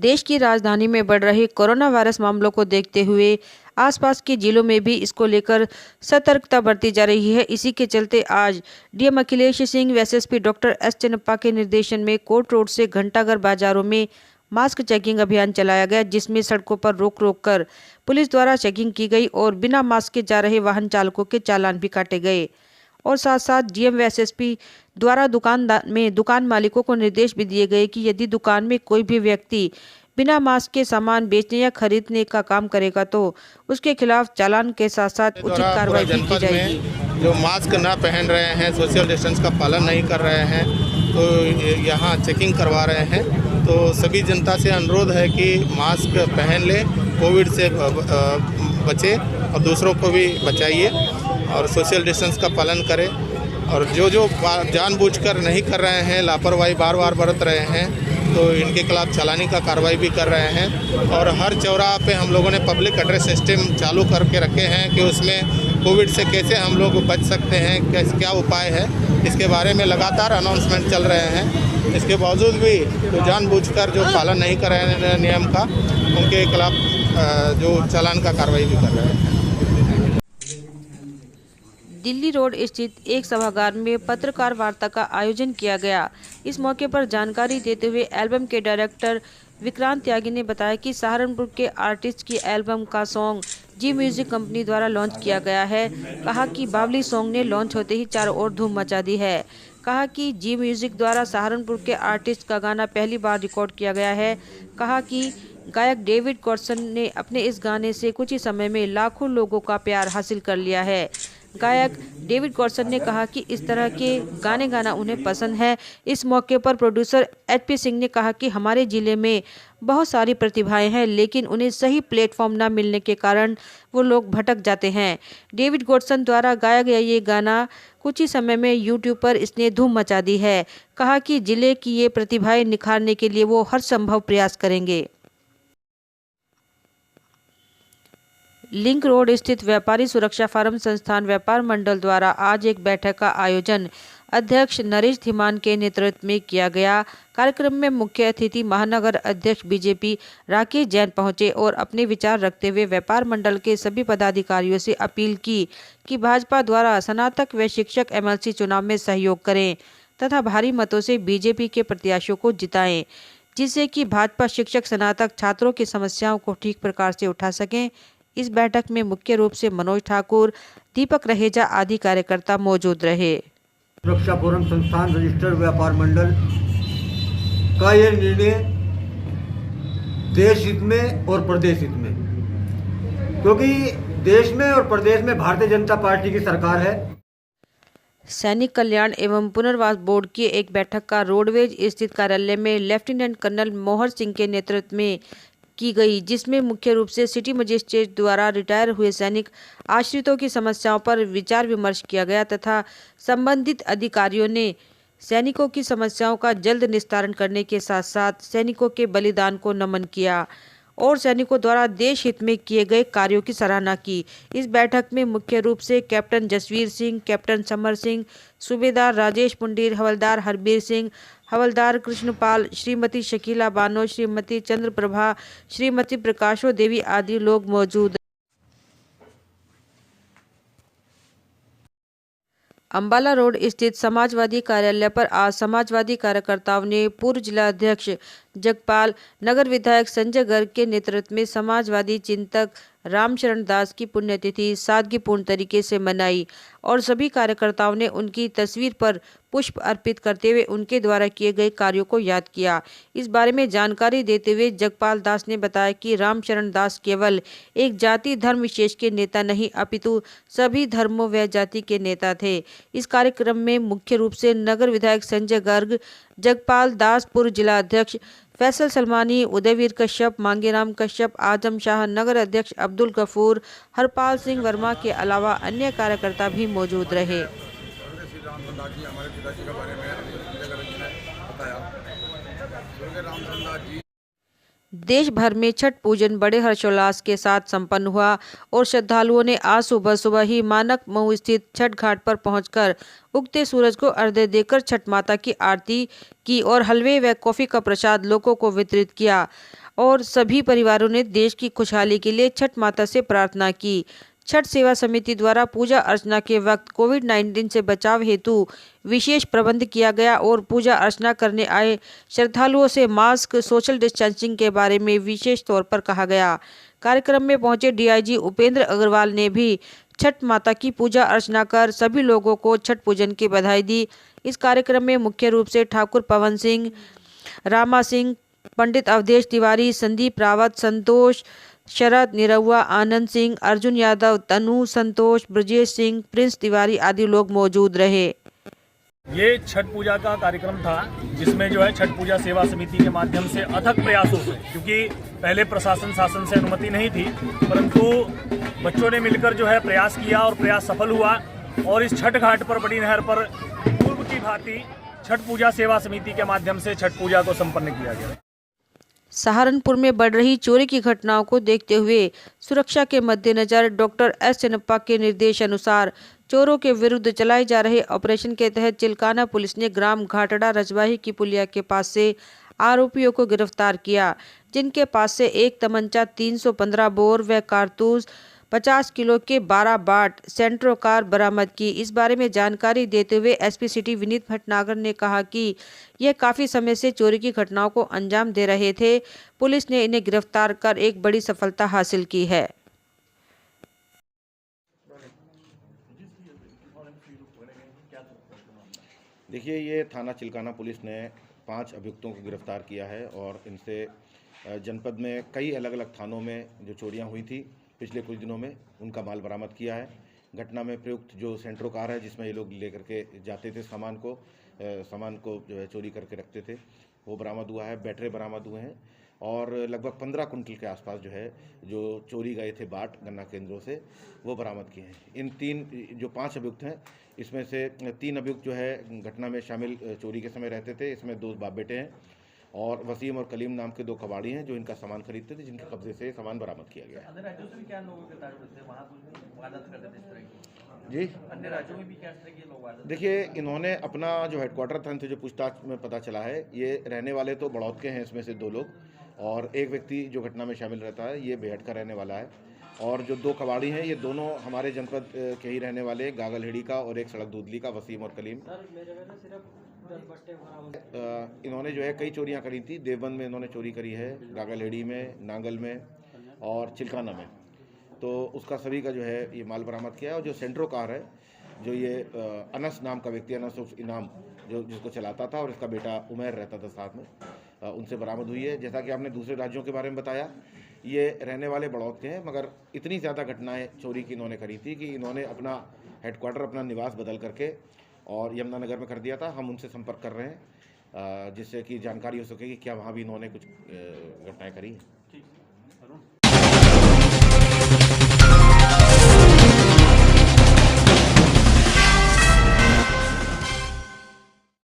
देश की राजधानी में बढ़ रहे कोरोना वायरस मामलों को देखते हुए आसपास के जिलों में भी इसको लेकर सतर्कता बरती जा रही है। इसी के चलते आज डीएम अखिलेश सिंह व एसएसपी डॉक्टर एस चन्नप्पा के निर्देशन में कोर्ट रोड से घंटाघर बाजारों में मास्क चेकिंग अभियान चलाया गया, जिसमें सड़कों पर रोक रोक कर पुलिस द्वारा चेकिंग की गई और बिना मास्क के जा रहे वाहन चालकों के चालान भी काटे गए। और साथ साथ डीएम व एसएसपी द्वारा दुकान मालिकों को निर्देश भी दिए गए कि यदि दुकान में कोई भी व्यक्ति बिना मास्क के सामान बेचने या खरीदने का काम करेगा तो उसके खिलाफ चालान के साथ साथ उचित कार्रवाई भी की जाएगी। जो मास्क ना पहन रहे हैं, सोशल डिस्टेंस का पालन नहीं कर रहे हैं, तो यहाँ चेकिंग करवा रहे हैं। तो सभी जनता से अनुरोध है कि मास्क पहन ले, कोविड से बचे और दूसरों को भी बचाइए और सोशल डिस्टेंस का पालन करें। और जो जानबूझकर नहीं कर रहे हैं, लापरवाही बार बार बरत रहे हैं, तो इनके खिलाफ चालानी का कार्रवाई भी कर रहे हैं। और हर चौराहा पे हम लोगों ने पब्लिक एड्रेस सिस्टम चालू करके रखे हैं कि उसमें कोविड से कैसे हम लोग बच सकते हैं, क्या उपाय है, इसके बारे में लगातार अनाउंसमेंट चल रहे हैं। इसके बावजूद भी जो जानबूझकर जो पालन नहीं कर रहे हैं नियम का, उनके खिलाफ जो चालान का कार्रवाई भी कर रहे हैं। दिल्ली रोड स्थित एक सभागार में पत्रकार वार्ता का आयोजन किया गया। इस मौके पर जानकारी देते हुए एल्बम के डायरेक्टर विक्रांत त्यागी ने बताया कि सहारनपुर के आर्टिस्ट की एल्बम का सॉन्ग जी म्यूजिक कंपनी द्वारा लॉन्च किया गया है। कहा कि बावली सॉन्ग ने लॉन्च होते ही चारों ओर धूम मचा दी है। कहा कि जी म्यूजिक द्वारा सहारनपुर के आर्टिस्ट का गाना पहली बार रिकॉर्ड किया गया है। कहा कि गायक डेविड कॉर्सन ने अपने इस गाने से कुछ ही समय में लाखों लोगों का प्यार हासिल कर लिया है। गायक डेविड कॉर्सन ने कहा कि इस तरह के गाने गाना उन्हें पसंद है। इस मौके पर प्रोड्यूसर एचपी सिंह ने कहा कि हमारे जिले में बहुत सारी प्रतिभाएं हैं, लेकिन उन्हें सही प्लेटफॉर्म न मिलने के कारण वो लोग भटक जाते हैं। डेविड कॉर्सन द्वारा गाया गया ये गाना कुछ ही समय में यूट्यूब पर इसने धूम मचा दी है। कहा कि जिले की ये प्रतिभाएं निखारने के लिए वो हर संभव प्रयास करेंगे। लिंक रोड स्थित व्यापारी सुरक्षा फार्म संस्थान व्यापार मंडल द्वारा आज एक बैठक का आयोजन अध्यक्ष नरेश धीमान के नेतृत्व में किया गया। कार्यक्रम में मुख्य अतिथि महानगर अध्यक्ष बीजेपी राकेश जैन पहुंचे और अपने विचार रखते हुए व्यापार मंडल के सभी पदाधिकारियों से अपील की कि भाजपा द्वारा स्नातक व शिक्षक एमएलसी चुनाव में सहयोग करें तथा भारी मतों से बीजेपी के प्रत्याशियों को जिताएं, जिससे कि भाजपा शिक्षक स्नातक छात्रों की समस्याओं को ठीक प्रकार से उठा सकें। इस बैठक में मुख्य रूप से मनोज ठाकुर, दीपक रहेजा आदि कार्यकर्ता मौजूद रहे। सुरक्षा फोरम संस्थान रजिस्टर्ड व्यापार मंडल का यह निर्णय देश हित में और प्रदेश हित में, क्योंकि देश में और प्रदेश में भारतीय जनता पार्टी की सरकार है। सैनिक कल्याण एवं पुनर्वास बोर्ड की एक बैठक का रोडवेज स्थित कार्यालय में लेफ्टिनेंट कर्नल मोहर सिंह के नेतृत्व में की गई, जिसमें मुख्य रूप से सिटी मजिस्ट्रेट द्वारा रिटायर हुए सैनिक आश्रितों की समस्याओं पर विचार विमर्श किया गया तथा संबंधित अधिकारियों ने सैनिकों की समस्याओं का जल्द निस्तारण करने के साथ साथ सैनिकों के बलिदान को नमन किया और सैनिकों द्वारा देश हित में किए गए कार्यों की सराहना की। इस बैठक में मुख्य रूप से कैप्टन जसवीर सिंह, कैप्टन समर सिंह, सूबेदार राजेश पुंडीर, हवलदार हरबीर सिंह, हवलदार कृष्णपाल, श्रीमती शकीला बानो, श्रीमती चंद्रप्रभा, श्रीमती प्रकाशो देवी आदि लोग मौजूद। अंबाला रोड स्थित समाजवादी कार्यालय पर आज समाजवादी कार्यकर्ताओं ने पूर्व जिला अध्यक्ष जगपाल, नगर विधायक संजय गर्ग के नेतृत्व में समाजवादी चिंतक रामचरण दास की पुण्यतिथि सादगीपूर्ण तरीके से मनाई और सभी कार्यकर्ताओं ने उनकी तस्वीर पर पुष्प अर्पित करते हुए उनके द्वारा किए गए कार्यों को याद किया। इस बारे में जानकारी देते हुए जगपाल दास ने बताया कि रामचरण दास केवल एक जाति धर्म विशेष के नेता नहीं अपितु सभी धर्मों व जाति के नेता थे। इस कार्यक्रम में मुख्य रूप से नगर विधायक संजय गर्ग, जगपाल दास, पूर्व जिला अध्यक्ष फैसल सलमानी, उदयवीर कश्यप, मांगेराम कश्यप, आजम शाह, नगर अध्यक्ष अब्दुल गफूर, हरपाल सिंह वर्मा के अलावा अन्य कार्यकर्ता भी मौजूद रहे। देश भर में छठ पूजन बड़े हर्षोल्लास के साथ संपन्न हुआ और श्रद्धालुओं ने आज सुबह सुबह ही मानक मऊ स्थित छठ घाट पर पहुंचकर उगते सूरज को अर्घ्य देकर छठ माता की आरती की और हलवे व कॉफी का प्रसाद लोगों को वितरित किया और सभी परिवारों ने देश की खुशहाली के लिए छठ माता से प्रार्थना की। छठ सेवा समिति द्वारा पूजा अर्चना के वक्त कोविड-19 से बचाव हेतु विशेष प्रबंध किया गया और पूजा अर्चना करने आए श्रद्धालुओं से मास्क, सोशल डिस्टेंसिंग के बारे में विशेष तौर पर कहा गया। कार्यक्रम में पहुंचे डीआईजी उपेंद्र अग्रवाल ने भी छठ माता की पूजा अर्चना कर सभी लोगों को छठ पूजन की बधाई दी। इस कार्यक्रम में मुख्य रूप से ठाकुर पवन सिंह, रामा सिंह, पंडित अवधेश तिवारी, संदीप रावत, संतोष, शरद निरहुआ, आनंद सिंह, अर्जुन यादव, तनु, संतोष, ब्रजेश सिंह, प्रिंस तिवारी आदि लोग मौजूद रहे। ये छठ पूजा का कार्यक्रम था जिसमें जो है छठ पूजा सेवा समिति के माध्यम से अथक प्रयासों से, क्योंकि पहले प्रशासन शासन से अनुमति नहीं थी, परंतु बच्चों ने मिलकर जो है प्रयास किया और प्रयास सफल हुआ और इस छठ घाट पर बड़ी नहर पर पूर्व की भांति छठ पूजा सेवा समिति के माध्यम से छठ पूजा को संपन्न किया गया। सहारनपुर में बढ़ रही चोरी की घटनाओं को देखते हुए सुरक्षा के मद्देनजर डॉक्टर एस चन्नप्पा के निर्देश अनुसार चोरों के विरुद्ध चलाए जा रहे ऑपरेशन के तहत चिल्काना पुलिस ने ग्राम घाटड़ा रजवाही की पुलिया के पास से आरोपियों को गिरफ्तार किया, जिनके पास से एक तमंचा, 315 बोर व कारतूस, 50 किलो के 12 बाट सेंट्रो कार बरामद की। इस बारे में जानकारी देते हुए एसपी सिटी विनीत भटनागर ने कहा कि यह काफी समय से चोरी की घटनाओं को अंजाम दे रहे थे। पुलिस ने इन्हें गिरफ्तार कर एक बड़ी सफलता हासिल की है। देखिए, ये थाना चिल्काना पुलिस ने 5 अभियुक्तों को गिरफ्तार किया है और इनसे जनपद में कई अलग अलग थानों में जो चोरियां हुई थी पिछले कुछ दिनों में, उनका माल बरामद किया है। घटना में प्रयुक्त जो सेंट्रो कार है जिसमें ये लोग लेकर के जाते थे सामान को जो है चोरी करके रखते थे, वो बरामद हुआ है। बैटरी बरामद हुए हैं और लगभग 15 कुंटल के आसपास जो है जो चोरी गए थे बाट गन्ना केंद्रों से, वो बरामद किए हैं। इन जो 5 अभियुक्त हैं, इसमें से 3 अभियुक्त जो है घटना में शामिल चोरी के समय रहते थे। इसमें 2 बाप बेटे हैं और वसीम और कलीम नाम के 2 कबाड़ी हैं जो इनका सामान खरीदते थे, जिनके कब्जे से सामान बरामद किया गया है। अन्य राज्यों से भी क्या लोगों के ताल्लुक थे, वहाँ कुछ वारदात करते थे इस तरह की? जी, अन्य राज्यों में भी क्या इस तरह के लोग वारदात? देखिए, इन्होंने अपना जो हेडक्वार्टर था, इनसे जो पूछताछ में पता चला है, ये रहने वाले तो बड़ौद के हैं, इसमें से 2 लोग, और एक व्यक्ति जो घटना में शामिल रहता है ये बेहट का रहने वाला है। और जो 2 कबाड़ी हैं ये दोनों हमारे जनपद के ही रहने वाले, गागलहेड़ी का और एक सड़क दूधली का, वसीम और कलीम। इन्होंने जो है कई चोरियां करी थी। देवबंद में इन्होंने चोरी करी है, गागलहेड़ी में, नांगल में और चिल्काना में, तो उसका सभी का जो है ये माल बरामद किया है। और जो सेंट्रो कार है, जो ये अनस नाम का व्यक्ति, अनस उर्फ इनाम, जो जिसको चलाता था और इसका बेटा उमैर रहता था साथ में, उनसे बरामद हुई है। जैसा कि आपने दूसरे राज्यों के बारे में बताया, ये रहने वाले बड़ौद के हैं, मगर इतनी ज़्यादा घटनाएं चोरी की इन्होंने करी थी कि इन्होंने अपना हेडक्वार्टर, अपना निवास बदल करके और यमुनानगर में कर दिया था। हम उनसे संपर्क कर रहे हैं जिससे कि जानकारी हो सके कि क्या वहाँ भी इन्होंने कुछ घटनाएं करी हैं।